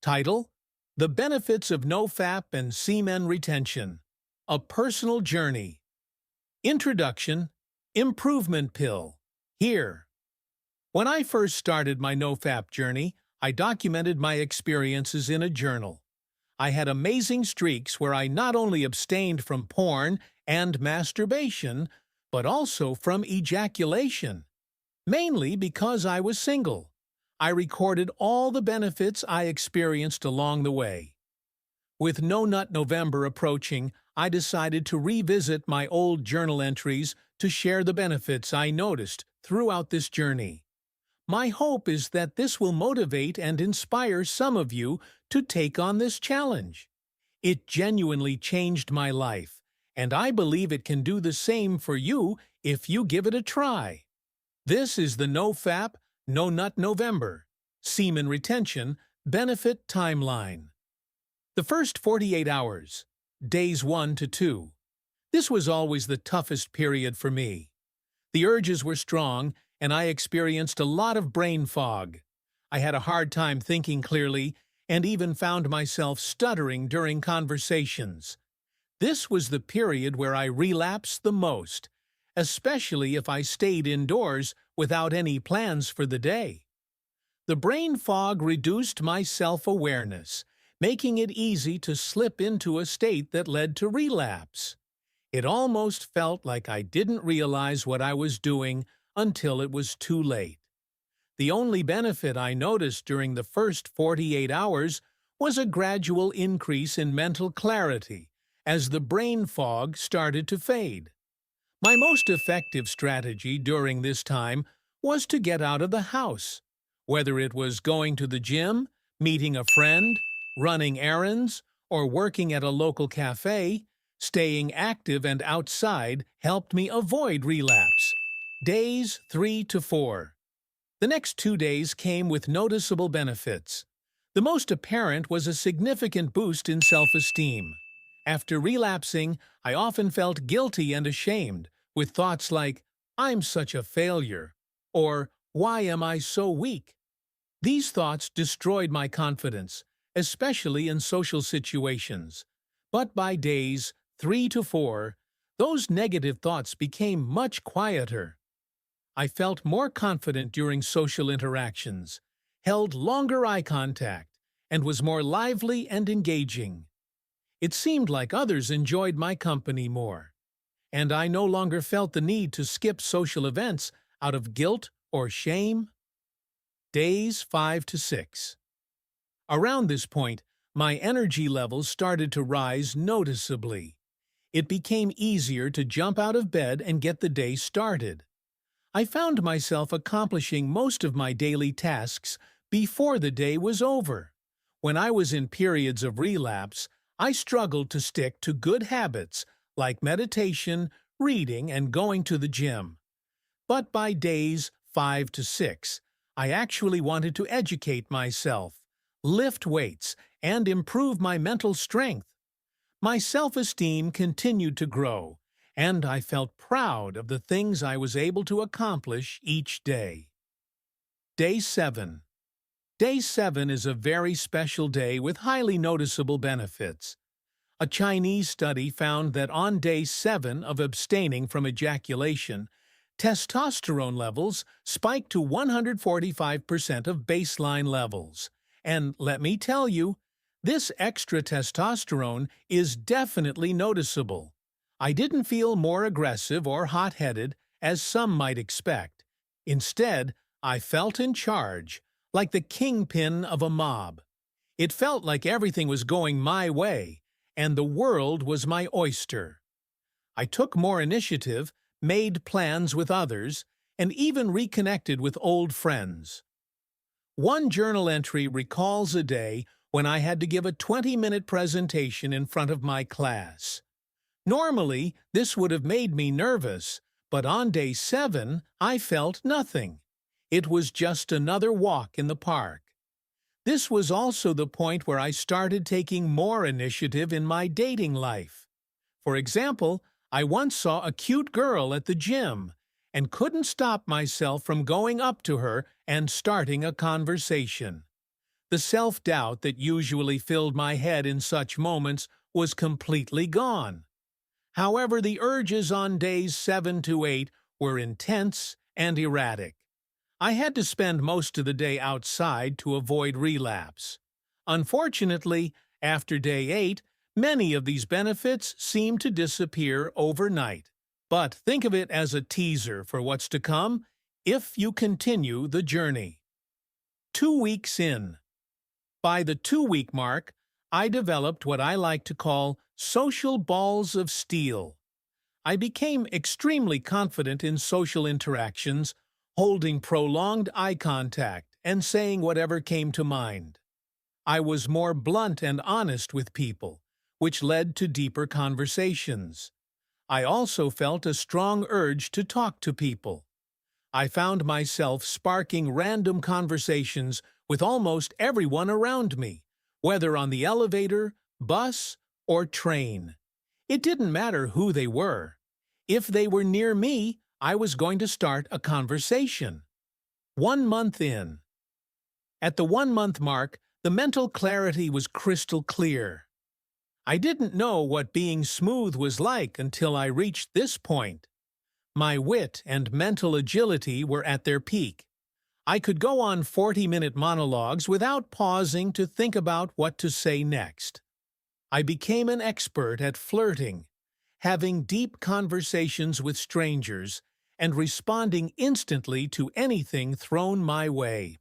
Title: The Benefits of NOFAP and Semen Retention. A Personal Journey. Introduction: Improvement Pill. Here. When I first started my NOFAP journey, I documented my experiences in a journal. I had amazing streaks where I not only abstained from porn and masturbation, but also from ejaculation. Mainly because I was single. I recorded all the benefits I experienced along the way. With No Nut November approaching, I decided to revisit my old journal entries to share the benefits I noticed throughout this journey. My hope is that this will motivate and inspire some of you to take on this challenge. It genuinely changed my life, and I believe it can do the same for you if you give it a try. This is the NOFAP, No Nut November, Semen Retention Benefit Timeline. The first 48 hours, days 1 to 2. This was always the toughest period for me. The urges were strong, and I experienced a lot of brain fog. I had a hard time thinking clearly, and even found myself stuttering during conversations. This was the period where I relapsed the most, especially if I stayed indoors without any plans for the day. The brain fog reduced my self-awareness, making it easy to slip into a state that led to relapse. It almost felt like I didn't realize what I was doing until it was too late. The only benefit I noticed during the first 48 hours was a gradual increase in mental clarity as the brain fog started to fade. My most effective strategy during this time was to get out of the house, whether it was going to the gym, meeting a friend, running errands, or working at a local cafe. Staying active and outside helped me avoid relapse. Days 3 to 4. The next 2 days came with noticeable benefits. The most apparent was a significant boost in self-esteem. After relapsing, I often felt guilty and ashamed, with thoughts like, "I'm such a failure," or "Why am I so weak?" These thoughts destroyed my confidence, especially in social situations. But by days 3 to 4, those negative thoughts became much quieter. I felt more confident during social interactions, held longer eye contact, and was more lively and engaging. It seemed like others enjoyed my company more, and I no longer felt the need to skip social events out of guilt or shame. Days 5 to 6. Around this point, my energy levels started to rise noticeably. It became easier to jump out of bed and get the day started. I found myself accomplishing most of my daily tasks before the day was over. When I was in periods of relapse, I struggled to stick to good habits like meditation, reading, and going to the gym. But by days 5 to 6, I actually wanted to educate myself, lift weights, and improve my mental strength. My self-esteem continued to grow, and I felt proud of the things I was able to accomplish each day. Day 7. Day 7 is a very special day with highly noticeable benefits. A Chinese study found that on day 7 of abstaining from ejaculation, testosterone levels spiked to 145% of baseline levels. And let me tell you, this extra testosterone is definitely noticeable. I didn't feel more aggressive or hot-headed, as some might expect. Instead, I felt in charge, like the kingpin of a mob. It felt like everything was going my way, and the world was my oyster. I took more initiative, made plans with others, and even reconnected with old friends. One journal entry recalls a day when I had to give a 20-minute presentation in front of my class. Normally, this would have made me nervous, but on day 7, I felt nothing. It was just another walk in the park. This was also the point where I started taking more initiative in my dating life. For example, I once saw a cute girl at the gym and couldn't stop myself from going up to her and starting a conversation. The self-doubt that usually filled my head in such moments was completely gone. However, the urges on days 7 to 8 were intense and erratic. I had to spend most of the day outside to avoid relapse. Unfortunately, after day 8, many of these benefits seemed to disappear overnight. But think of it as a teaser for what's to come if you continue the journey. 2 weeks in. By the 2-week mark, I developed what I like to call social balls of steel. I became extremely confident in social interactions, holding prolonged eye contact and saying whatever came to mind. I was more blunt and honest with people, which led to deeper conversations. I also felt a strong urge to talk to people. I found myself sparking random conversations with almost everyone around me, whether on the elevator, bus, or train. It didn't matter who they were. If they were near me, I was going to start a conversation. 1 month in. At the 1-month mark, the mental clarity was crystal clear. I didn't know what being smooth was like until I reached this point. My wit and mental agility were at their peak. I could go on 40-minute monologues without pausing to think about what to say next. I became an expert at flirting, having deep conversations with strangers, and responding instantly to anything thrown my way.